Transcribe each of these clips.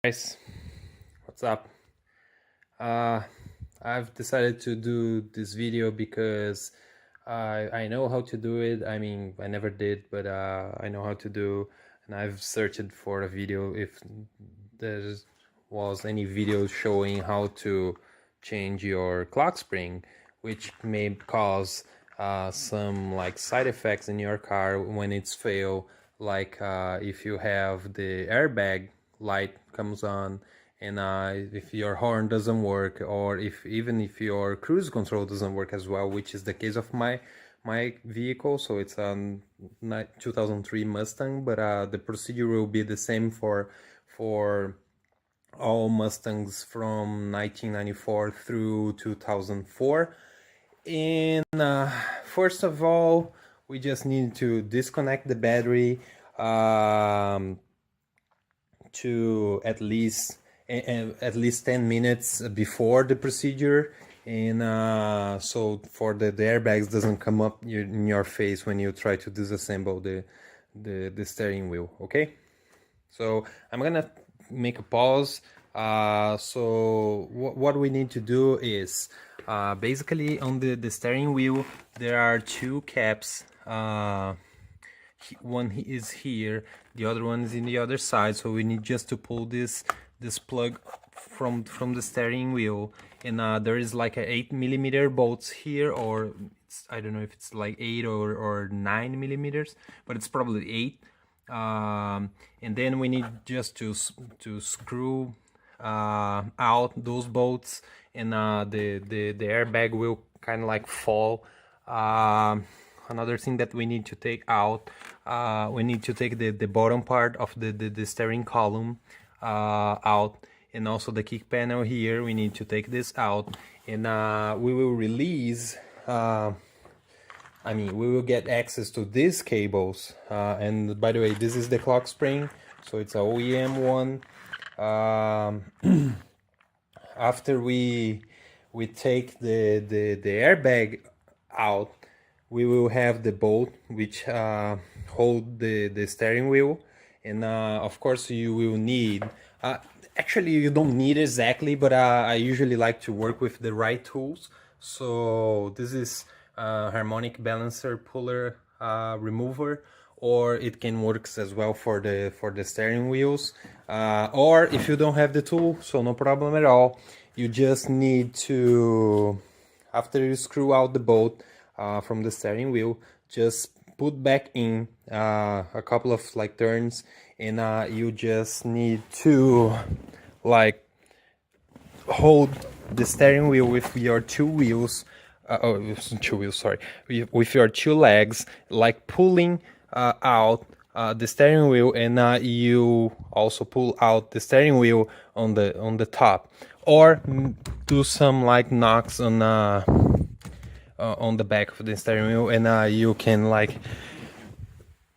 Guys, what's up? I've decided to do this video because I know how to do it. I mean, I never did, but I know how to do, and I've searched for a video if there was any video showing how to change your clock spring, which may cause some like side effects in your car when it's fail, like if you have the airbag light comes on, and if your horn doesn't work, or even if your cruise control doesn't work as well, which is the case of my vehicle. So it's a 2003 Mustang, but the procedure will be the same for all Mustangs from 1994 through 2004. And first of all, we just need to disconnect the battery to at least 10 minutes before the procedure, and so for the airbags doesn't come up in your face when you try to disassemble the steering wheel. Okay, so I'm gonna make a pause. So what we need to do is basically on the steering wheel there are two caps. One is here, the other one is in the other side, so we need just to pull this plug from the steering wheel, and there is like a 8mm bolts here, or I don't know if it's like 8 or 9mm, but it's probably 8. And then we need just to screw out those bolts, and the airbag will kind of like fall. Another thing that we need to take out, we need to take the bottom part of the steering column out, and also the kick panel here. We need to take this out, and we will release, I mean, we will get access to these cables. And by the way, this is the clock spring, so it's a OEM one. After we take the airbag out, we will have the bolt which hold the steering wheel, and of course you will need, actually you don't need exactly, but I usually like to work with the right tools. So this is harmonic balancer puller remover, or it can work as well for the steering wheels, or if you don't have the tool, so no problem at all. You just need to, after you screw out the bolt from the steering wheel, just put back in a couple of like turns, and you just need to like hold the steering wheel with your two wheels, sorry, with your two legs, like pulling out the steering wheel, and you also pull out the steering wheel on the top, or do some like knocks on the back of the steering wheel, and you can like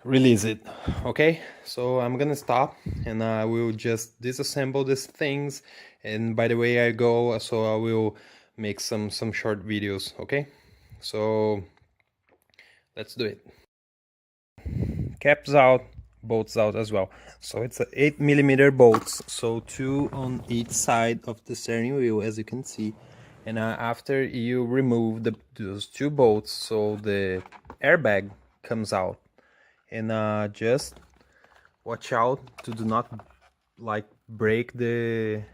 release it. Okay, so I'm gonna stop, and I will just disassemble these things, and by the way I go, so I will make some short videos. Okay, so let's do it. Caps out, bolts out as well. So it's a 8mm bolts, so 2 on each side of the steering wheel, as you can see. And after you remove those 2 bolts, so the airbag comes out, and just watch out to do not like break the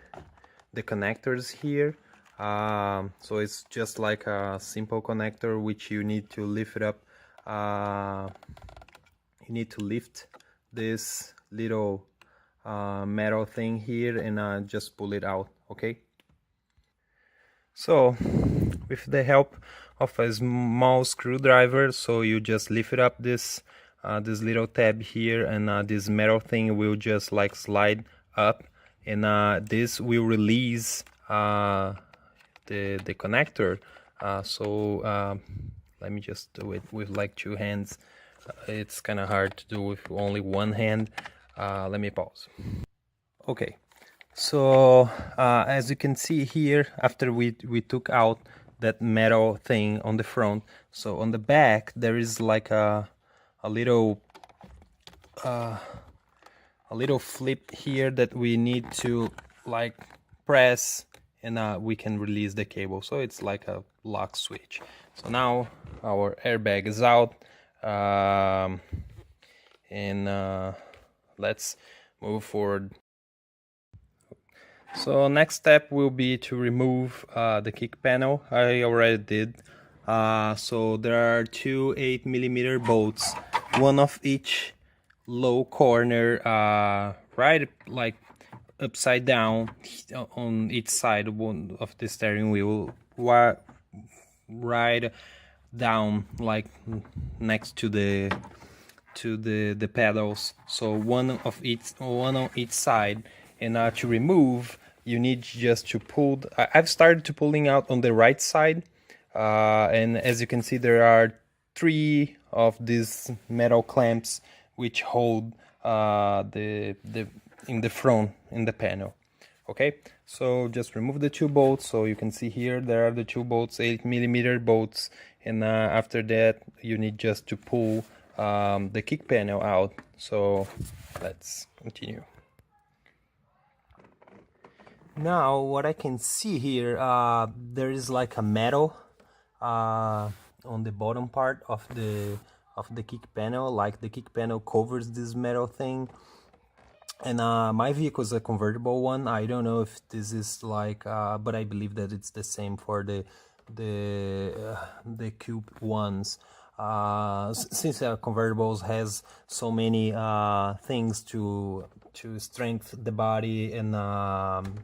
connectors here. So it's just like a simple connector which you need to lift it up. You need to lift this little metal thing here, and just pull it out. Okay, so with the help of a small screwdriver, so you just lift it up this little tab here, and this metal thing will just like slide up, and this will release the connector. So let me just do it with like 2 hands. It's kind of hard to do with only 1 hand. Let me pause. Okay, so as you can see here, after we took out that metal thing on the front, so on the back there is like a little little flip here that we need to like press, and we can release the cable. So it's like a lock switch. So now our airbag is out, and let's move forward. So next step will be to remove the kick panel. I already did. So there are two 8mm bolts, one of each low corner, right like upside down on each side one of the steering wheel, right down like next to the pedals. So one on each side. And to remove, you need just to pull. I've started to pulling out on the right side, and as you can see, there are 3 of these metal clamps which hold in the front in the panel. Okay, so just remove the 2 bolts. So you can see here there are the 2 bolts, 8mm bolts, and after that you need just to pull the kick panel out. So let's continue. Now what I can see here, there is like a metal on the bottom part of the kick panel, like the kick panel covers this metal thing. And my vehicle is a convertible one. I don't know if this is like, but I believe that it's the same for the coupe ones. Since convertibles has so many things to strengthen the body, and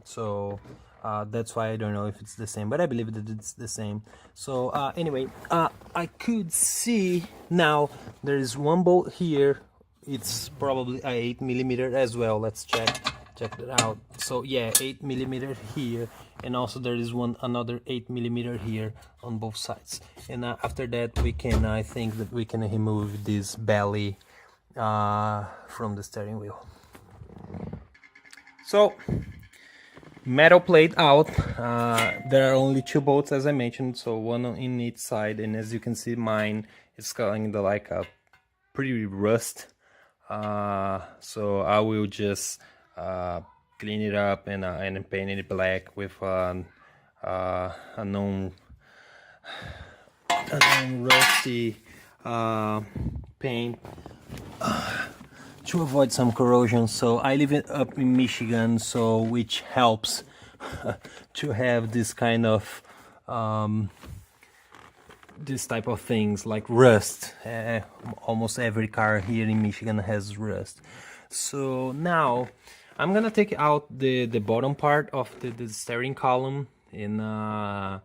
so that's why I don't know if it's the same, but I believe that it's the same. So anyway, I could see now there is one bolt here. It's probably a 8mm as well. Let's check that out. So yeah, 8mm here, and also there is another 8mm here on both sides. And after that we can, I think that we can remove this belly from the steering wheel. So metal plate out. There are only 2 bolts, as I mentioned, so one in each side, and as you can see, mine is kind of like a pretty rust. So I will just clean it up and paint it black with a non-rusty paint to avoid some corrosion. So I live up in Michigan, so which helps to have this kind of this type of things like rust. Almost every car here in Michigan has rust. So now I'm gonna take out the bottom part of the steering column, and I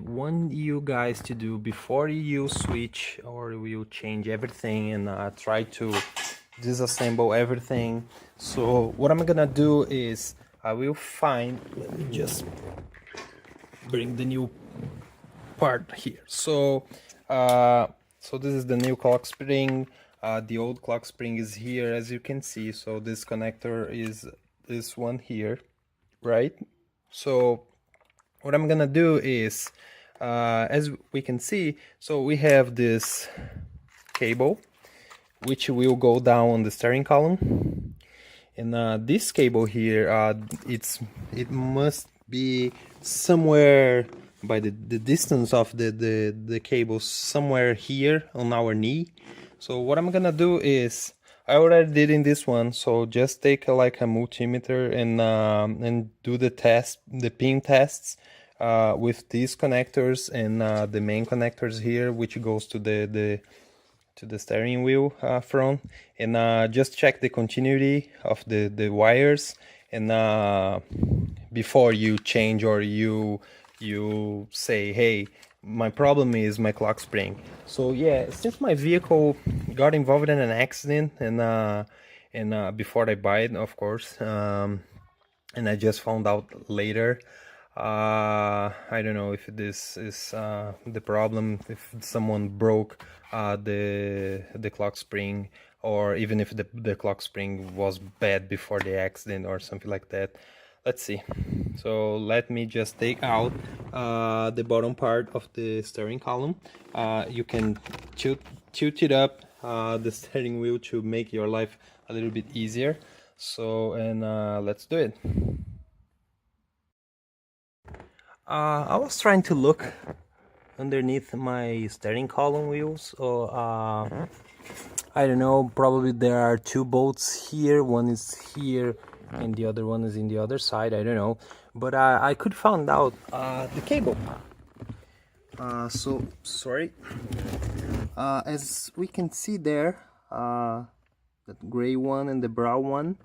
want you guys to do, before you switch or you change everything, and try to disassemble everything. So what I'm gonna do is I will find, let me just bring the new part here. So so this is the new clock spring. The old clock spring is here, as you can see. So this connector is this one here, right? So what I'm gonna do is, as we can see, so we have this cable which will go down on the steering column, and this cable here, it must be somewhere by the distance of the cable, somewhere here on our knee. So what I'm gonna do is, I already did in this one, so just take like a multimeter and do the pin tests with these connectors and the main connectors here, which goes to the steering wheel front, and just check the continuity of the wires, and before you change or you say, hey, my problem is my clock spring. So yeah, since my vehicle got involved in an accident, and before I buy it, of course, and I just found out later, I don't know if this is the problem, if someone broke the clock spring, or even if the clock spring was bad before the accident or something like that. Let's see. So let me just take out the bottom part of the steering column. You can tilt it up, the steering wheel, to make your life a little bit easier. So, and let's do it. I was trying to look underneath my steering column wheels, so I don't know, probably there are two bolts here, one is here and the other one is in the other side, I don't know, but I could find out the cable. So sorry, as we can see there, the gray one and the brown one,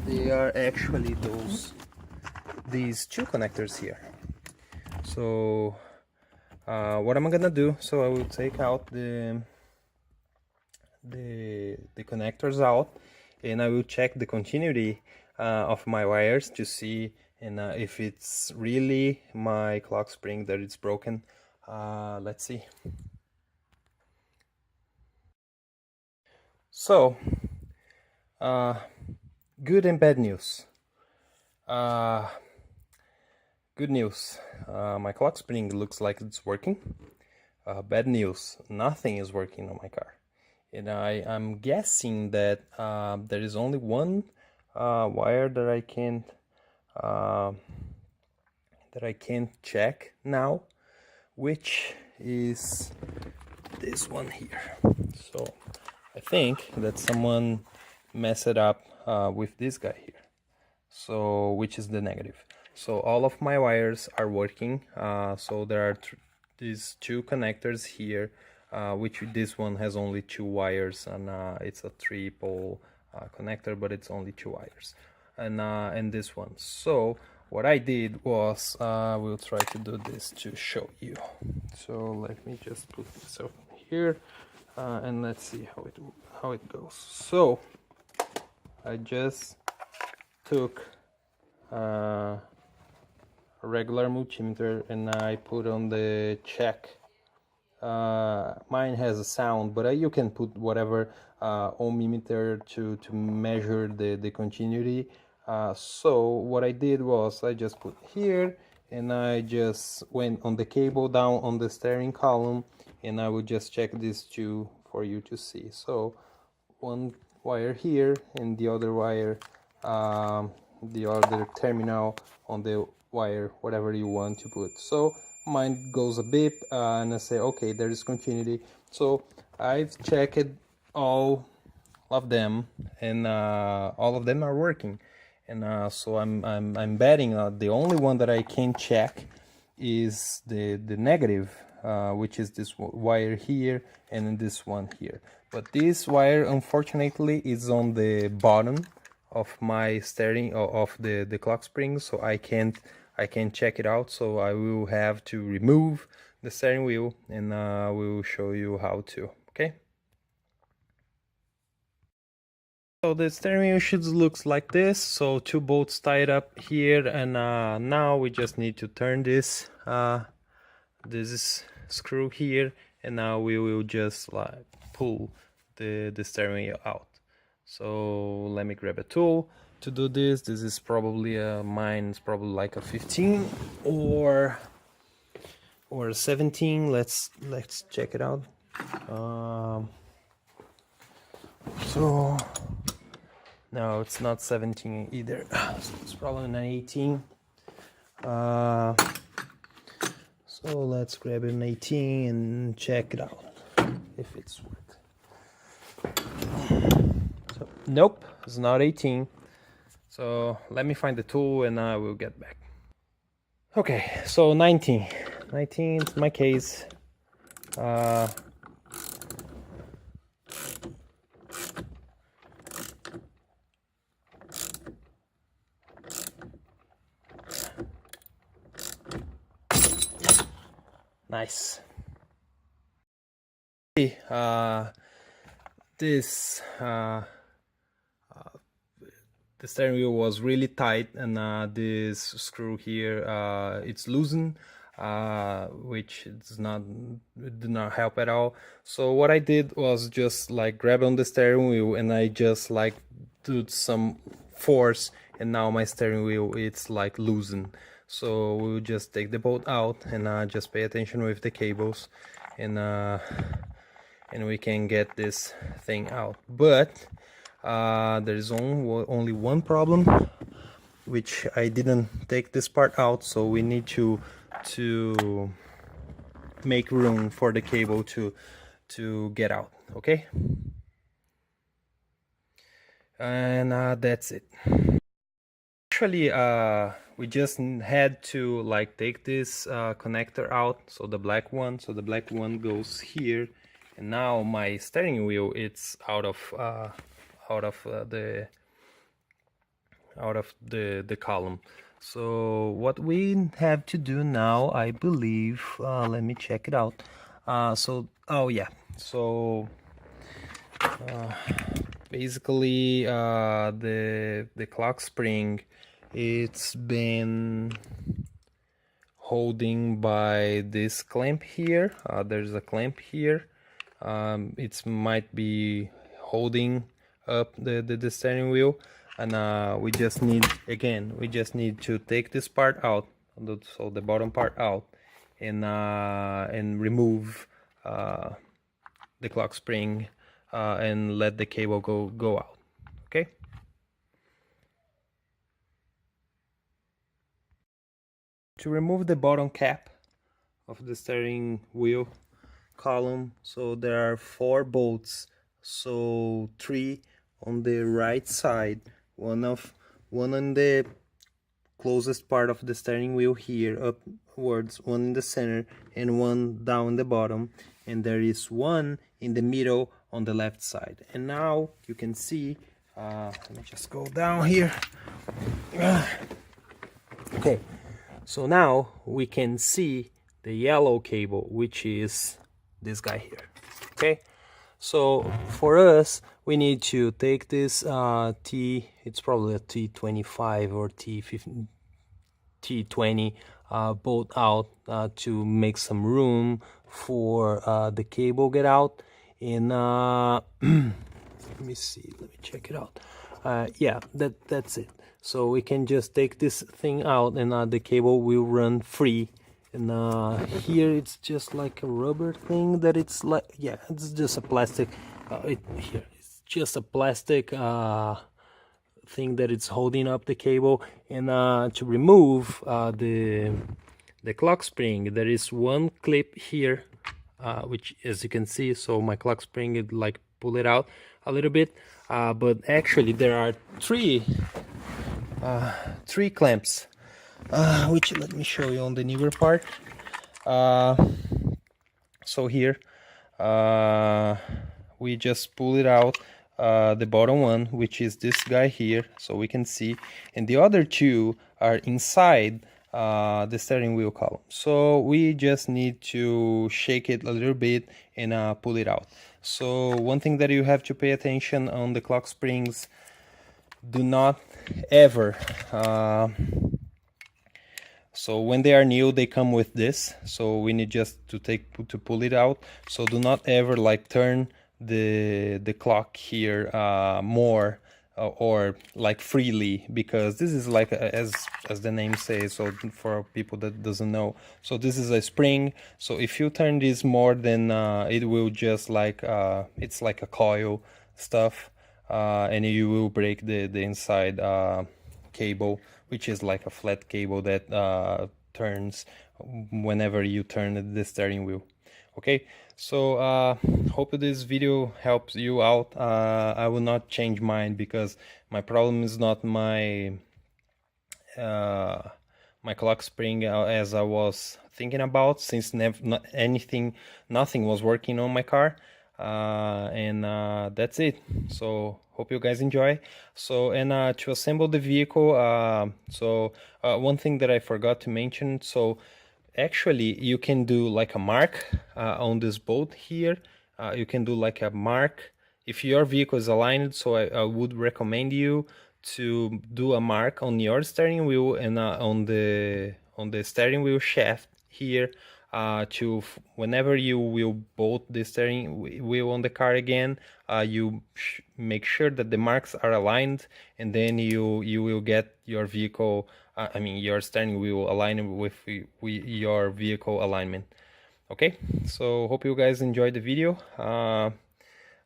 they are actually these two connectors here. So what am I gonna do? So I will take out the connectors out, and I will check the continuity of my wires to see if it's really my clock spring that it's broken. Let's see. So good and bad news. Good news, my clock spring looks like it's working. Bad news, nothing is working on my car. And I'm guessing that there is only one wire that I can't check now, which is this one here. So I think that someone messed it up with this guy here. So which is the negative. So all of my wires are working. So there are these two connectors here, which this one has only two wires, and it's a triple connector, but it's only two wires, and this one. So what I did was, we'll try to do this to show you. So let me just put this up here, and let's see how it goes. So I just took a regular multimeter and I put on the check. Mine has a sound, but you can put whatever ohmmeter to measure the continuity. So what I did was I just put here, and I just went on the cable down on the steering column, and I would just check these two for you to see. So one wire here and the other wire, the other terminal on the wire, whatever you want to put. So mine goes a beep, and I say, okay, there is continuity. So I've checked all of them, and all of them are working. And so I'm betting the only one that I can check is the negative, which is this wire here and this one here. But this wire, unfortunately, is on the bottom of my steering of the clock spring, so I can't check it out. So I will have to remove the steering wheel, and we will show you how to. Okay. So the steering wheel should look like this. So two bolts tied up here, and now we just need to turn this this screw here, and now we will just like pull the steering wheel out. So let me grab a tool to do this. This is probably mine's probably like a 15 or 17. Let's check it out. So no, it's not 17 either. So it's probably an 18. So let's grab an 18 and check it out if it's worth. So nope, it's not 18. So let me find the tool and I will get back. Okay, so 19 is my case. Nice. This the steering wheel was really tight, and this screw here, it's loosened, which did not help at all. So what I did was just like grab on the steering wheel, and I just like did some force, and now my steering wheel it's like loosened. So we'll just take the bolt out and just pay attention with the cables, and we can get this thing out. But There's only one problem, which I didn't take this part out, so we need to make room for the cable to get out. Okay, and that's it. Actually, we just had to like take this connector out, so the black one goes here, and now my steering wheel, it's out of the column. So what we have to do now, I believe, let me check it out. Oh yeah, so basically the clock spring, it's been holding by this clamp here. There's a clamp here. It might be holding up the steering wheel, and we just need to take this part out, so the bottom part out, and remove the clock spring, and let the cable go out. Okay. To remove the bottom cap of the steering wheel column, so there are 4 bolts, so 3 on the right side, one on the closest part of the steering wheel here upwards, one in the center, and one down the bottom, and there is one in the middle on the left side. And now you can see, let me just go down here. Okay, so now we can see the yellow cable, which is this guy here. Okay, so for us, we need to take this it's probably a T25 or T20 bolt out to make some room for the cable get out. And let me see, let me check it out. Yeah, that's it. So we can just take this thing out, and the cable will run free. And here it's just like a rubber thing that it's like, yeah, it's just a plastic. Here it's just a plastic thing that it's holding up the cable. And to remove the clock spring, there is one clip here, which, as you can see, so my clock spring, it like pull it out a little bit, but actually there are three clamps, which, let me show you on the newer part. So here we just pull it out, the bottom one, which is this guy here, so we can see, and the other 2 are inside the steering wheel column. So we just need to shake it a little bit and pull it out. So one thing that you have to pay attention on the clock springs, do not ever so when they are new, they come with this, so we need just to pull it out. So do not ever like turn the clock here more or like freely, because this is like as the name says, so for people that doesn't know, so this is a spring. So if you turn this more, then it will just like it's like a coil stuff, and you will break the inside cable, which is like a flat cable that turns whenever you turn the steering wheel. Okay, so hope this video helps you out. I will not change mine, because my problem is not my my clock spring as I was thinking about, since nothing was working on my car. And that's it. So hope you guys enjoy. So, and to assemble the vehicle, one thing that I forgot to mention, so actually you can do like a mark on this bolt here. You can do like a mark if your vehicle is aligned. So I would recommend you to do a mark on your steering wheel and on the steering wheel shaft here, to whenever you will bolt the steering wheel on the car again, you make sure that the marks are aligned, and then you will get your vehicle, I mean your steering wheel aligned with your vehicle alignment. Okay, so hope you guys enjoyed the video.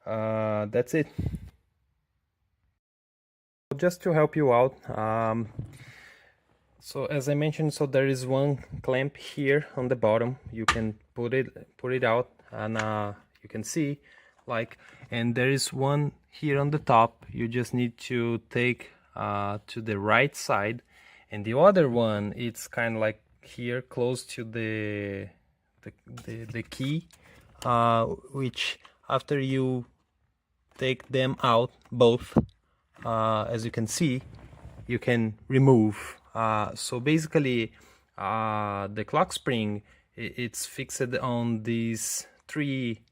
That's it. just to help you out, so as I mentioned, so there is one clamp here on the bottom. You can put it out, and you can see, like, and there is one here on the top. You just need to take to the right side, and the other one, it's kind of like here close to the key, which after you take them out both, as you can see, you can remove. So basically, the clock spring, it's fixed on these three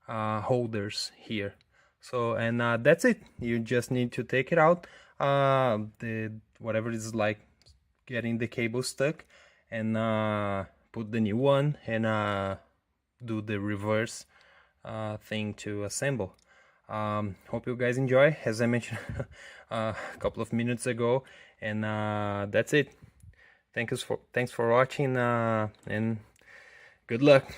holders here. So, and that's it. You just need to take it out, whatever is like getting the cable stuck, and put the new one, and do the reverse thing to assemble. Hope you guys enjoy, as I mentioned a couple of minutes ago, and that's it. Thanks for watching, and good luck.